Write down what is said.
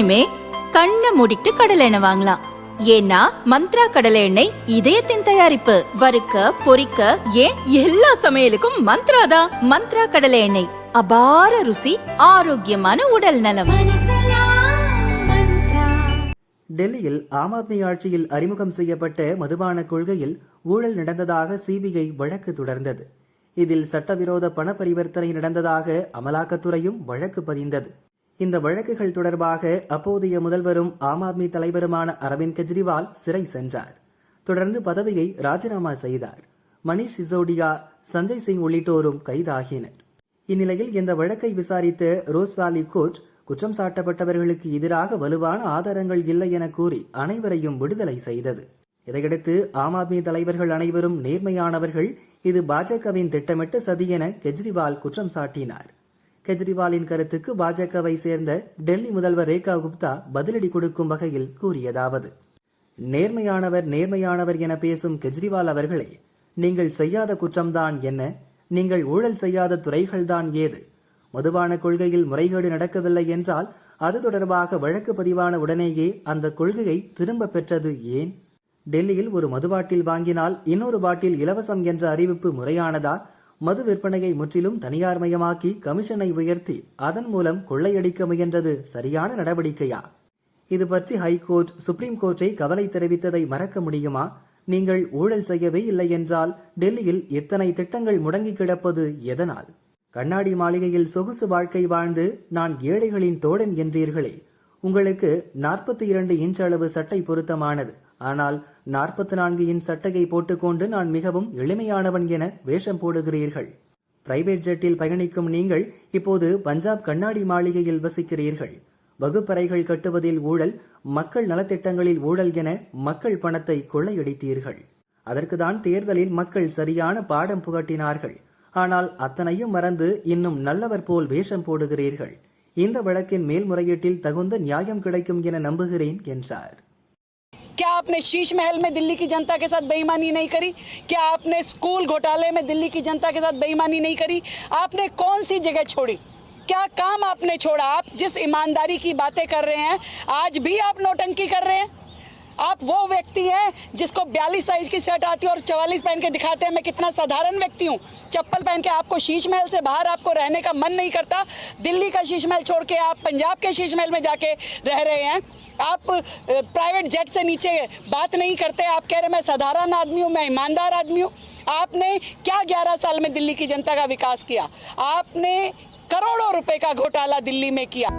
இனிமே கண்ணை மூடிட்டு கடலை எண்ணெய் வாங்கலாம். ஏன்னா மந்த்ரா கடலை எண்ணெய் இதயத்தின் தயாரிப்பு. வறுக்க பொரிக்க ஏன் எல்லா சமையலுக்கும் மந்த்ரா தான். மந்த்ரா கடலை எண்ணெய், அபார ருசி, ஆரோக்கியமான உடல் நலம். டெல்லியில் ஆம் ஆத்மி ஆட்சியில் அறிமுகம் செய்யப்பட்ட மதுபான கொள்கையில் ஊழல் நடந்ததாக சிபிஐ வழக்கு தொடர்ந்தது. இதில் சட்டவிரோத பண பரிவர்த்தனை நடந்ததாக அமலாக்கத்துறையும் வழக்கு பதிந்தது. இந்த வழக்குகள் தொடர்பாக அப்போதைய முதல்வரும் ஆம் ஆத்மி தலைவருமான அரவிந்த் கெஜ்ரிவால் சிறை சென்றார். தொடர்ந்து பதவியை ராஜினாமா செய்தார். மணீஷ் சிசோடியா, சஞ்சய் சிங் உள்ளிட்டோரும் கைதாகினர். இந்நிலையில் இந்த வழக்கை விசாரித்த ரோஸ் வேலி கோர்ட் குற்றம் சாட்டப்பட்டவர்களுக்கு எதிராக வலுவான ஆதாரங்கள் இல்லை என கூறி அனைவரையும் விடுதலை செய்தது. இதையடுத்து ஆம் ஆத்மி தலைவர்கள் அனைவரும் நேர்மையானவர்கள், இது பாஜகவின் திட்டமிட்ட சதி என கெஜ்ரிவால் குற்றம் சாட்டினார். கெஜ்ரிவாலின் கருத்துக்கு பாஜகவை சேர்ந்த டெல்லி முதல்வர் ரேகா குப்தா பதிலடி கொடுக்கும் வகையில் கூறியதாவது: நேர்மையானவர் நேர்மையானவர் என பேசும் கெஜ்ரிவால் அவர்களே, நீங்கள் செய்யாத குற்றம்தான் என்ன? நீங்கள் ஊழல் செய்யாத துறைகள்தான் ஏது? மதுபான கொள்கையில் முறைகேடு நடக்கவில்லை என்றால் அது தொடர்பாக வழக்கு பதிவான உடனேயே அந்த கொள்கையை திரும்ப பெற்றது ஏன்? டெல்லியில் ஒரு மது பாட்டில் வாங்கினால் இன்னொரு பாட்டில் இலவசம் என்ற அறிவிப்பு முறையானதா? மது விற்பனையை முற்றிலும் தனியார்மயமாக்கி கமிஷனை உயர்த்தி அதன் மூலம் கொள்ளையடிக்க முயன்றது சரியான நடவடிக்கையா? இது பற்றி ஹைகோர்ட், சுப்ரீம் கோர்ட்டை கவலை தெரிவித்ததை மறக்க முடியுமா? நீங்கள் ஊழல் செய்யவே இல்லை என்றால் டெல்லியில் எத்தனை திட்டங்கள் முடங்கி கிடப்பது எதனால்? கண்ணாடி மாளிகையில் சொகுசு வாழ்க்கை வாழ்ந்து நான் ஏழைகளின் தோழன் என்றீர்களே, உங்களுக்கு 42 இன்ச் அளவு சட்டை பொருத்தமானது. ஆனால் 44 இன்ச் சட்டையை போட்டுக்கொண்டு நான் மிகவும் எளிமையானவன் என வேஷம் போடுகிறீர்கள். பிரைவேட் ஜெட்டில் பயணிக்கும் நீங்கள் இப்போது பஞ்சாப் கண்ணாடி மாளிகையில் வசிக்கிறீர்கள். வகுப்பறைகள் கட்டுவதில் ஊழல், மக்கள் நலத்திட்டங்களில் ஊழல் என மக்கள் பணத்தை கொள்ளையடித்தீர்கள். அதற்குதான் தேர்தலில் மக்கள் சரியான பாடம் புகட்டினார்கள். ஆனால் அத்தனையும் மறந்து இன்னும் நல்லவர் போல் வேஷம் போடுகிறீர்கள். இந்த வழக்கின் மேல்முறையீட்டில் தகுந்த நியாயம் கிடைக்கும் என நம்புகிறேன் என்றார். क्या आपने शीश महल में दिल्ली की जनता के साथ बेईमानी नहीं करी? क्या आपने स्कूल घोटाले में दिल्ली की जनता के साथ बेईमानी नहीं करी? आपने कौन सी जगह छोड़ी? क्या काम आपने छोड़ा? आप जिस ईमानदारी की बातें कर रहे हैं, आज भी आप नौटंकी कर रहे हैं। आप वो व्यक्ति हैं जिसको 42 साइज की शर्ट आती है और 44 पहन के दिखाते हैं मैं कितना साधारण व्यक्ति हूँ। चप्पल पहन के आपको शीश महल से बाहर आपको रहने का मन नहीं करता। दिल्ली का शीश महल छोड़ के आप पंजाब के शीश महल में जाके रह रहे हैं। आप प्राइवेट जेट से नीचे बात नहीं करते। आप कह रहे मैं साधारण आदमी हूँ, मैं ईमानदार आदमी हूँ। आपने क्या 11 साल में दिल्ली की जनता का विकास किया? आपने करोड़ों रुपए का घोटाला दिल्ली में किया।